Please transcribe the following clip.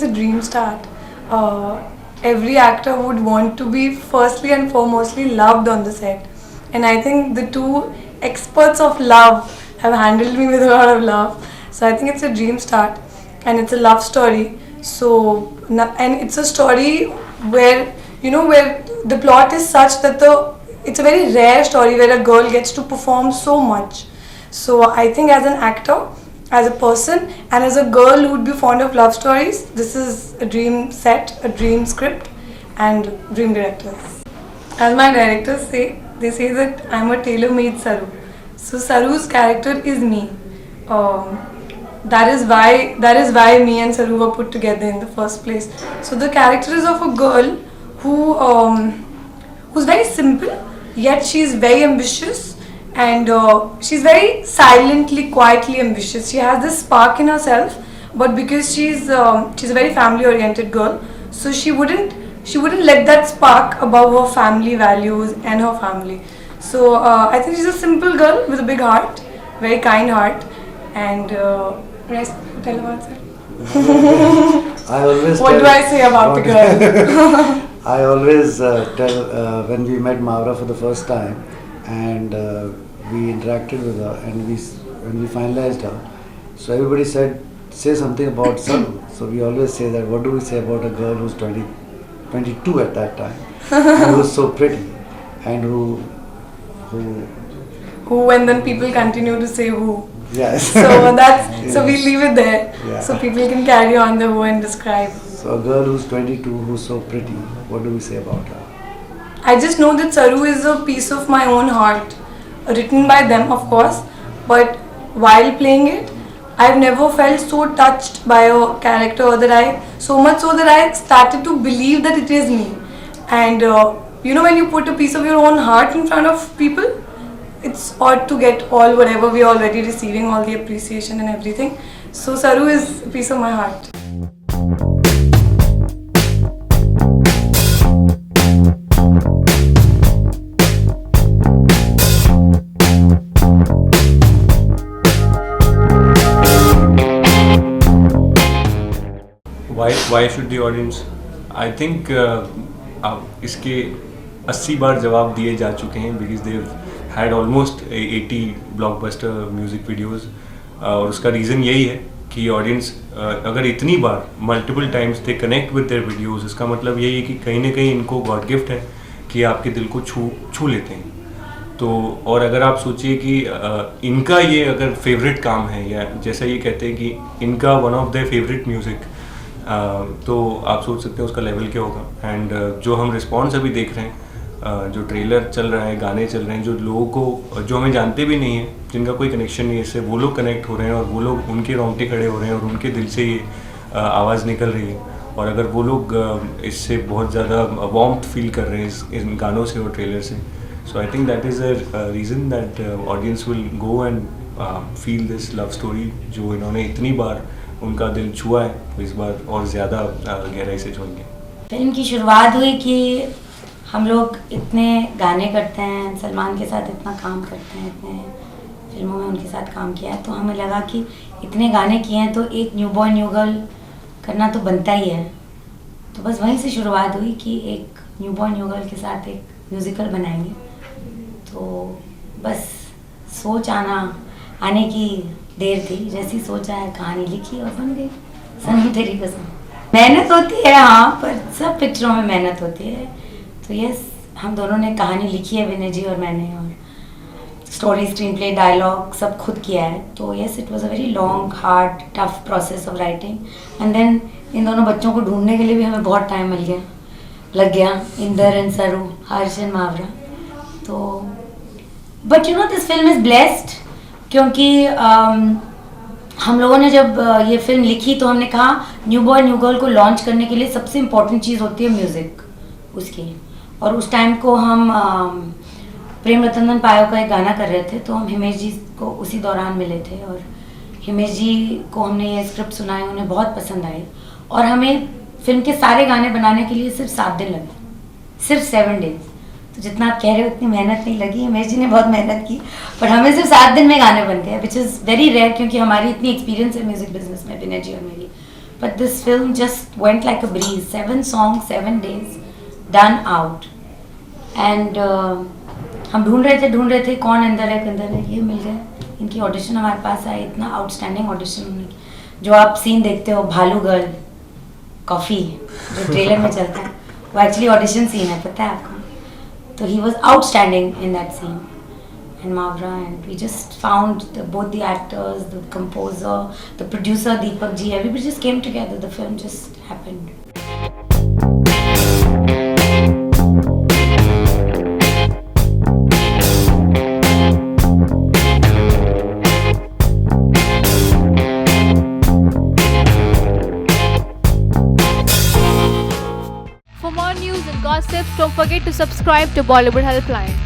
it's a dream start. Every actor would want to be firstly and foremostly loved on the set. And I think the two experts of love have handled me with a lot of love. So I think it's a dream start, and it's a love story. So and it's a story where where the plot is such that it's a very rare story where a girl gets to perform so much. So I think as an actor, as a person, and as a girl who would be fond of love stories, this is a dream set, a dream script, and dream directors. As my directors say, they say that I'm a tailor-made Saru. So Saru's character is me. That is why me and Saru were put together in the first place. So the character is of a girl who's very simple, yet she's very ambitious, and she's very silently, quietly ambitious. She has this spark in herself, but because she's a very family-oriented girl, so she wouldn't let that spark above her family values and her family. So I think she's a simple girl with a big heart, very kind heart, and rest tell about her. I always what do I say about the girl? I always tell when we met Mavra for the first time, and we interacted with her, and when we finalized her, so everybody said, say something about Saru. So we always say that, what do we say about a girl who's 22 at that time, and who's so pretty, and who and then people continue to say who. Yes. So so we leave it there. Yeah. So people can carry on the who and describe. So a girl who's 22, who's so pretty, what do we say about her? I just know that Saru is a piece of my own heart, written by them, of course, but while playing it, I've never felt so touched by a character so much so that I started to believe that it is me. And when you put a piece of your own heart in front of people, it's odd to get all whatever we're already receiving, all the appreciation and everything. So Saru is a piece of my heart. Why should the audience? I think इसके 80 बार जवाब दिए जा चुके हैं, because they've had almost 80 blockbuster music videos, और उसका reason यही है कि ऑडियंस अगर इतनी बार multiple times they connect with their videos, इसका मतलब यही है कि कहीं ना कहीं इनको गॉड गिफ्ट है कि आपके दिल को छू लेते हैं. तो और अगर आप सोचिए कि इनका ये अगर फेवरेट काम है, या जैसा ये कहते हैं कि इनका one of their favourite music, तो आप सोच सकते हैं उसका लेवल क्या होगा. एंड जो हम रिस्पॉन्स अभी देख रहे हैं, जो ट्रेलर चल रहा है, गाने चल रहे हैं, जो लोगों को जो हमें जानते भी नहीं हैं, जिनका कोई कनेक्शन नहीं है इससे, वो लोग कनेक्ट हो रहे हैं, और वो लोग उनके रोंगटे खड़े हो रहे हैं, और उनके दिल से ये आवाज़ निकल रही है. और अगर वो लोग इससे बहुत ज़्यादा वार्मथ फील कर रहे हैं इन गानों से और ट्रेलर से, so I think that is a reason that audience will go and feel this love story जो इन्होंने इतनी बार उनका दिल छुआ है, तो इस बार और ज़्यादा गहराई से छुएंगे. फिल्म की शुरुआत हुई कि हम लोग इतने गाने करते हैं, सलमान के साथ इतना काम करते हैं, इतने फिल्मों में उनके साथ काम किया है, तो हमें लगा कि इतने गाने किए हैं तो एक न्यू बॉय न्यू गर्ल करना तो बनता ही है. तो बस वहीं से शुरुआत हुई कि एक न्यू बॉय न्यू गर्ल के साथ एक म्यूज़िकल बनाएंगे. तो बस सोच आने की देर थी, जैसी सोचा है कहानी लिखी और बन गई. सनम तेरी कसम. मेहनत होती है हाँ, पर सब पिक्चरों में मेहनत होती है. तो यस, हम दोनों ने कहानी लिखी है, विनय जी और मैंने, और स्टोरी, स्क्रीन प्ले, डायलॉग सब खुद किया है. तो yes, it was a very long, hard, tough process of writing. And then इन दोनों बच्चों को ढूंढने के लिए भी हमें बहुत टाइम लग गया, इंदर एंड सरू, हर्ष एंड मावरा. तो but this film is blessed, क्योंकि हम लोगों ने जब ये फिल्म लिखी तो हमने कहा न्यू बॉय न्यू गर्ल को लॉन्च करने के लिए सबसे इम्पोर्टेंट चीज़ होती है म्यूज़िक उसकी. और उस टाइम को हम प्रेम रतन पायो का एक गाना कर रहे थे, तो हम हिमेश जी को उसी दौरान मिले थे, और हिमेश जी को हमने ये स्क्रिप्ट सुनाई, उन्हें बहुत पसंद आई, और हमें फिल्म के सारे गाने बनाने के लिए सिर्फ 7 दिन लगे, सिर्फ 7 डेज. तो जितना आप कह रहे हो इतनी मेहनत नहीं लगी, हिमेश जी ने बहुत मेहनत की, पर हमें सिर्फ 7 दिन में गाने बन गए, विच इज़ वेरी रेयर, क्योंकि हमारी इतनी एक्सपीरियंस है म्यूज़िक बिजनेस में, विनय जी और मेरी. but this film just went like a breeze. 7 songs, 7 days, done out. And हम ढूंढ रहे थे कौन अंदर है, ये मिल गए. इनकी ऑडिशन हमारे पास आई, इतना आउटस्टैंडिंग ऑडिशन उन्होंने. जो आप सीन देखते हो भालू गर्ल कॉफ़ी जो ट्रेलर में चलता है, वो एक्चुअली ऑडिशन सीन है, पता है आपको. तो he was outstanding in that scene. And Mavra, and we just found both the actors, the composer, the producer Deepak ji, everybody just came together. The film just happened. For more news and gossip, don't forget to subscribe to Bollywood Helpline.